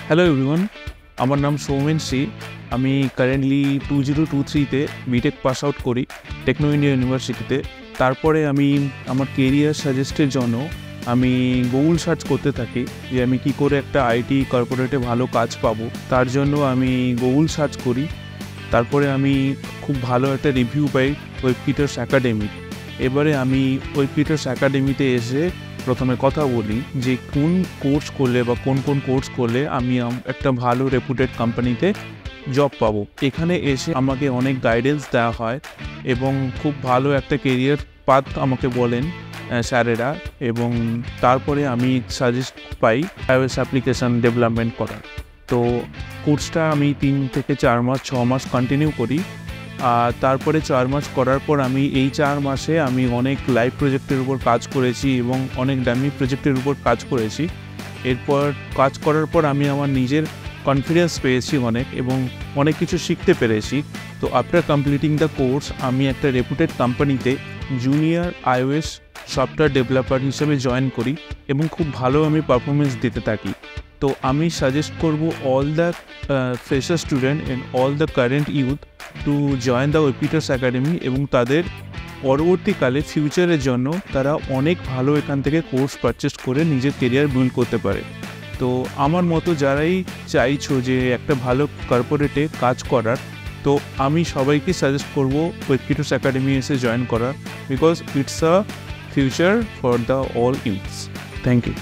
Hello everyone, আমার নাম সৌমেন শ্রী। আমি কারেন্টলি 2023-তে বিটেক পাস আউট করি টেকনো ইন্ডিয়া ইউনিভার্সিটিতে। তারপরে আমি আমার কেরিয়ার সাজেস্টের জন্য আমি গুগল সার্চ করতে থাকি যে আমি কি করে একটা আইটি কর্পোরেটে ভালো কাজ পাবো। তার জন্য আমি গুগল সার্চ করি। তারপরে আমি খুব ভালো একটা রিভিউ পাই ওয়েবকিটার্স একাডেমি। এবারে আমি ওয়েবকিটার্স একাডেমিতে এসে প্রথমে কথা বলি যে কোন কোর্স করলে বা কোন কোর্স করলে আমি একটা ভালো রেপুটেড কোম্পানিতে জব পাবো। এখানে এসে আমাকে অনেক গাইডেন্স দেওয়া হয় এবং খুব ভালো একটা কেরিয়ার পাথ আমাকে বলেন স্যারেরা, এবং তারপরে আমি সাজেস্ট পাই iOS অ্যাপ্লিকেশান ডেভেলপমেন্ট করার। তো কোর্সটা আমি 3 থেকে 4 মাস 6 মাস কন্টিনিউ করি। তারপরে 4 মাস করার পর আমি এই 4 মাসে আমি অনেক লাইভ প্রজেক্টের উপর কাজ করেছি এবং অনেক ডামি প্রজেক্টের উপর কাজ করেছি। এরপর কাজ করার পর আমি আমার নিজের কনফিডেন্স পেয়েছি অনেক, এবং অনেক কিছু শিখতে পেরেছি। তো আফটার কমপ্লিটিং দ্য কোর্স আমি একটা রেপুটেড কোম্পানিতে জুনিয়র iOS সফটওয়্যার ডেভেলপার হিসেবে জয়েন করি এবং খুব ভালো আমি পারফরমেন্স দিতে থাকি। তো আমি সাজেস্ট করব all the fresher student and all the current youth to join the Webkiters Academy, এবং তাদের পরবর্তীকালে ফিউচারের জন্য তারা অনেক ভালো এখান থেকে কোর্স পারচেস করে নিজের কেরিয়ার বিল্ড করতে পারে। তো আমার মতো যারাই চাইছো যে একটা ভালো কর্পোরেটে কাজ করার, তো আমি সবাইকে সাজেস্ট করব ওয়েবকিটার্স একাডেমি এসে জয়েন করার, because it's a future for the all youths. Thank you.